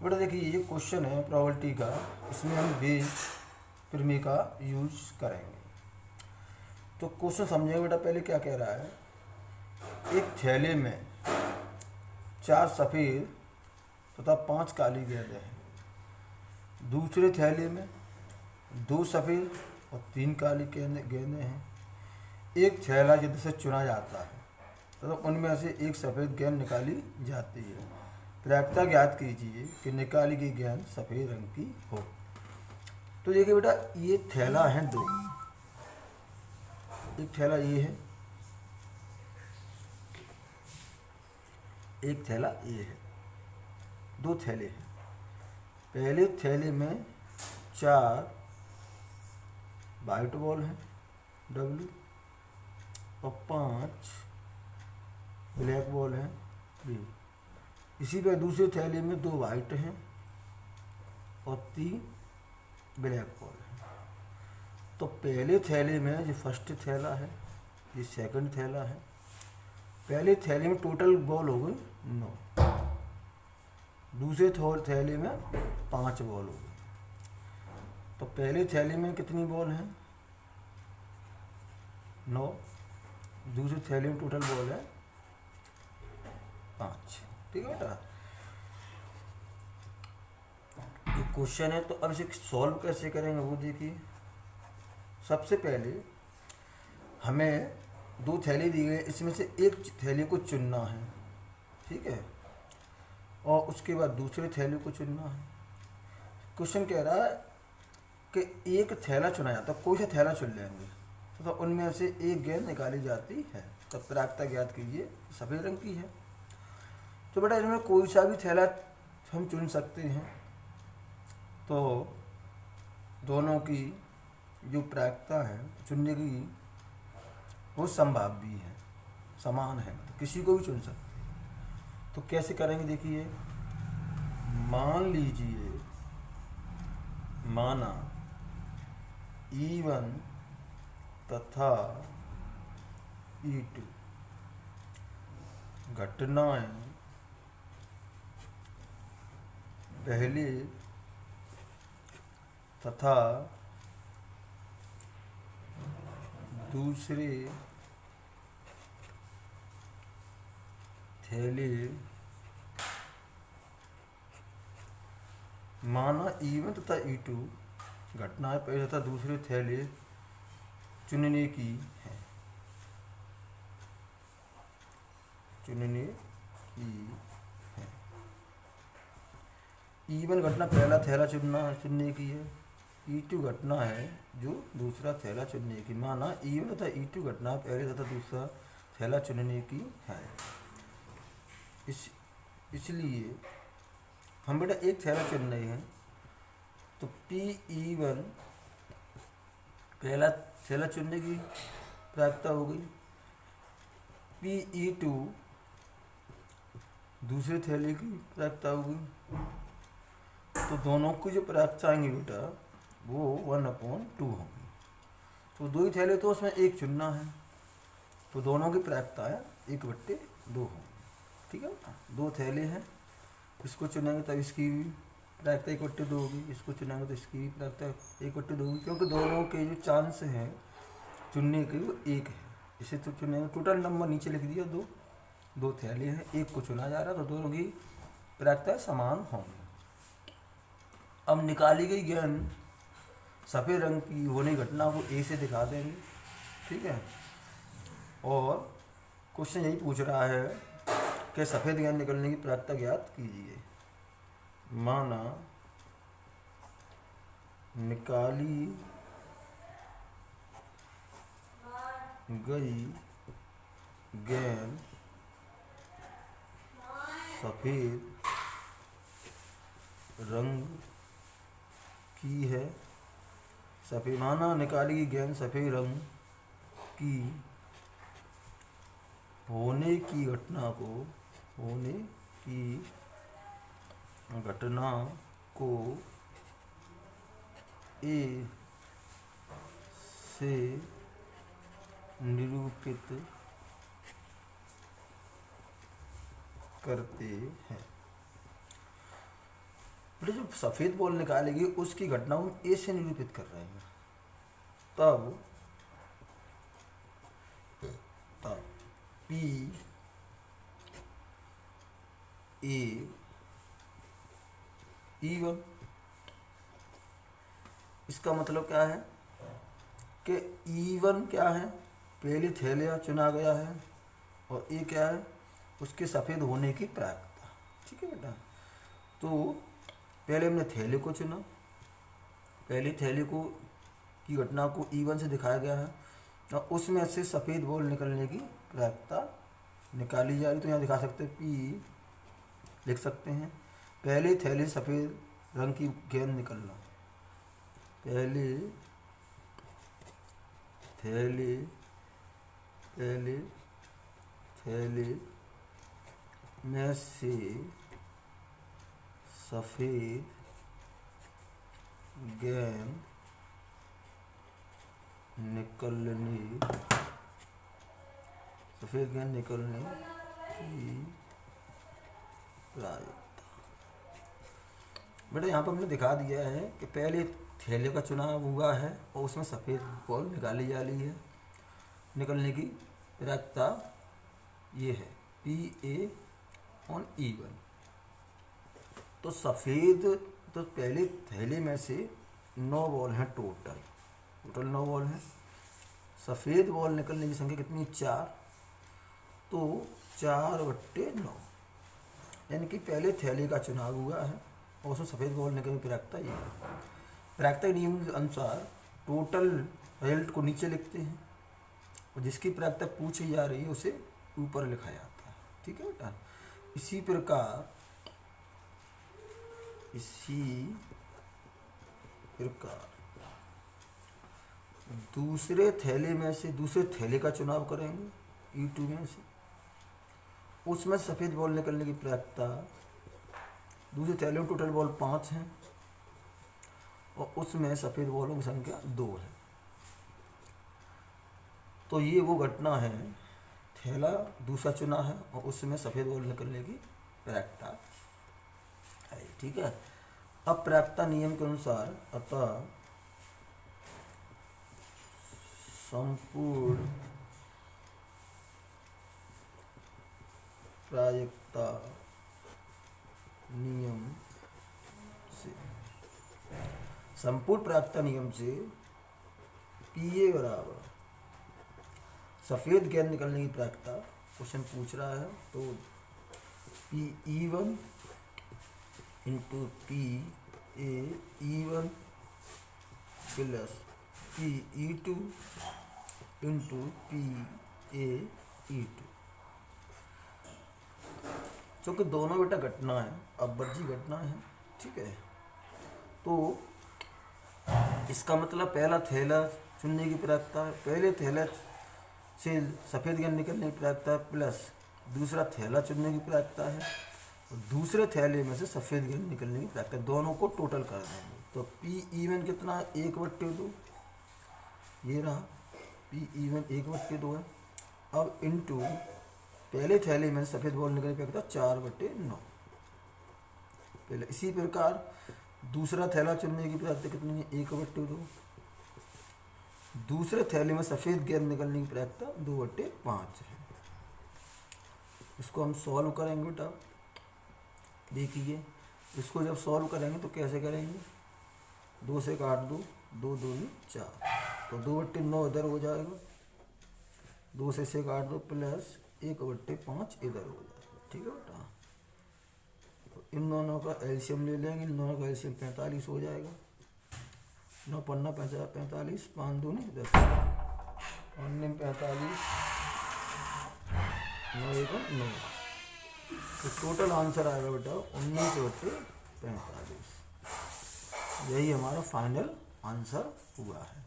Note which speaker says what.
Speaker 1: बेटा देखिए ये क्वेश्चन है प्रोबेबिलिटी का, इसमें हम बेस प्रमेय का यूज करेंगे। तो क्वेश्चन समझेंगे बेटा। पहले क्या कह रहा है, एक थैले में 4 सफ़ेद तथा 5 काली गेंदें हैं। दूसरे थैले में 2 सफ़ेद और 3 काली गेंदें हैं। एक थैला जिससे चुना जाता है तथा उनमें से एक सफ़ेद गेंद निकाली जाती है। प्रायिकता ज्ञात कीजिए कि निकाली गई गेंद सफ़ेद रंग की हो। तो देखिए बेटा ये थैला है 2, एक थैला ये है, एक थैला ये है, 2 थैले हैं। पहले थैले में 4 वाइट बॉल हैं W और 5 ब्लैक बॉल हैं B। इसी पर दूसरे थैले में 2 वाइट हैं और 3 ब्लैक बॉल हैं। तो पहले थैले में जो फर्स्ट थैला है, ये सेकंड थैला है। पहले थैले में टोटल बॉल हो गई 9, दूसरे थैले में 5 बॉल हो गई। तो पहले थैले में कितनी बॉल हैं 9, दूसरे थैले में टोटल बॉल है 5। ठीक है बेटा, ये क्वेश्चन है। तो अब इसे सॉल्व कैसे करेंगे वो देखिए। सबसे पहले हमें 2 थैले दिए गए, इसमें से एक थैले को चुनना है, ठीक है, और उसके बाद दूसरे थैले को चुनना है। क्वेश्चन कह रहा है कि एक थैला चुना जाता है, कोई सा थैला चुन लेंगे तो उनमें से एक गेंद निकाली जाती है। तब प्रायिकता ज्ञात कीजिए, सफ़ेद रंग की है। तो बेटा इनमें कोई सा भी थैला हम चुन सकते हैं, तो दोनों की जो प्रायिकता है चुनने की वो संभाव्य है, समान है, तो किसी को भी चुन सकते हैं। तो कैसे करेंगे देखिए। मान लीजिए, माना E1 तथा E2 घटनाएं पहले तथा दूसरे थैले, माना E1 तथा E2 घटनाएं पहले तथा दूसरे थैले चुनने की है, चुनने की है। E1 घटना पहला थैला चुनने की है, E2 घटना है जो दूसरा थैला चुनने की। माना E1 तथा E2 घटना पहले तथा दूसरा थैला चुनने की है। इसलिए हम बेटा एक थैला चुन रहे हैं, तो PE1 पहला थैला चुनने की प्रायिकता हो गई, PE2 दूसरे थैले की प्रायिकता हो गई। तो दोनों की जो प्रायिकता आएंगी बेटा वो 1/2 होगी। तो 2 ही थैले तो उसमें एक चुनना है, तो दोनों की प्रायिकता है 1/2 होगी। ठीक है बेटा, 2 थैले हैं, इसको चुनेंगे तब इसकी भी प्रायिकता 1/2 होगी, इसको चुनेंगे तो इसकी भी प्रायिकता 1/2 होगी, क्योंकि दोनों के जो चांस हैं चुनने के वो एक है। इसे तो चुनेंगे, टोटल नंबर नीचे लिख दिया, 2 थैले हैं, एक को चुना जा रहा है, तो दोनों की प्रायिकता समान होंगी। अब निकाली गई गेंद सफ़ेद रंग की होने की घटना को ए से दिखा देंगे, ठीक है। और क्वेश्चन यही पूछ रहा है कि सफ़ेद गेंद निकलने की प्रायिकता ज्ञात कीजिए। माना निकाली गई गेंद सफ़ेद रंग की है, माना निकाली गई गेंद सफ़ेद रंग की होने की घटना को ए से निरूपित करते हैं। बेटा जो सफ़ेद बॉल निकालेगी उसकी घटना हम ए से निरूपित कर रहे हैं। तब पी ए E1, इसका मतलब क्या है कि E1 क्या है, पहली थैलिया चुना गया है, और ए क्या है, उसके सफ़ेद होने की प्रायिकता। ठीक है बेटा, तो पहले हमने थैले को चुना, पहली थैली को की घटना को E1 से दिखाया गया है, और उसमें से सफ़ेद बॉल निकलने की प्रायिकता निकाली जा रही। तो यहाँ दिखा सकते हैं पी, लिख सकते हैं पहली थैली सफ़ेद रंग की गेंद निकलना, पहली थैली में से सफ़ेद गेंद निकलने की प्रायिकता। बेटा यहाँ पर हमने दिखा दिया है कि पहले थैले का चुनाव हुआ है और उसमें सफ़ेद बॉल निकाली जा रही है, निकलने की प्रायिकता ये है PA/E1। तो सफ़ेद, तो पहले थैले में से 9 बॉल हैं, टोटल 9 बॉल हैं। सफ़ेद बॉल निकलने की संख्या कितनी, 4, तो 4/9, यानी कि पहले थैले का चुनाव हुआ है और उसमें सफ़ेद बॉल निकलने की प्रायिकता ये है। प्रायिकता नियम के अनुसार टोटल रिजल्ट को नीचे लिखते हैं और जिसकी प्रायिकता पूछी जा रही है उसे ऊपर लिखा जाता है। ठीक है बेटा, इसी प्रकार दूसरे थैले का चुनाव करेंगे E2 में से, उसमें सफ़ेद बॉल निकलने की प्रायिकता, दूसरे थैले में टोटल बॉल 5 हैं और उसमें सफ़ेद बॉलों की संख्या 2 है। तो ये वो घटना है, थैला दूसरा चुना है और उसमें सफ़ेद बॉल निकलने की प्रायिकता है। ठीक है, अब प्रायिकता नियम के अनुसार अतः संपूर्ण प्रायिकता नियम से PA बराबर सफ़ेद गेंद निकलने की प्रायिकता, क्वेश्चन पूछ रहा है, तो PE1 into PA/E1 plus PE2 into PA/E2, क्योंकि दोनों बेटा घटना है, अपवर्जी घटना है। ठीक है, तो इसका मतलब पहला थैला चुनने की प्रायिकता है, पहले थैला से सफ़ेद गेंद निकलने की प्रायिकता है, प्लस दूसरा थैला चुनने की प्रायिकता है और दूसरे थैले में से सफ़ेद गेंद निकलने की प्रायिकता, दोनों को टोटल कर देंगे। तो PE1 कितना है, 1/2, ये रहा PE1 1/2 है। अब इंटू पहले थैले में सफ़ेद बॉल निकलने की प्रायिकता 4/9 पहले। इसी प्रकार दूसरा थैला चुनने की प्रायिकता कितनी है, 1/2, दूसरे थैले में सफ़ेद गेंद निकलने की प्रायिकता 2/5 है। इसको हम सॉल्व करेंगे बेटा, देखिए इसको जब सॉल्व करेंगे तो कैसे करेंगे, 2 से काट दो, 2 दूनी 4, तो 2/9 इधर हो जाएगा, 2 से काट दो, प्लस 1/5 इधर हो जाएगा। ठीक है बेटा, तो इन दोनों का एलसीएम ले लेंगे, इन दोनों का एलसीएम 45 हो जाएगा, 9 पन्ना 45, 5 दूनी 10, 45, 9 1 9, तो टोटल आंसर आएगा बेटा 19/45। यही हमारा फाइनल आंसर हुआ है।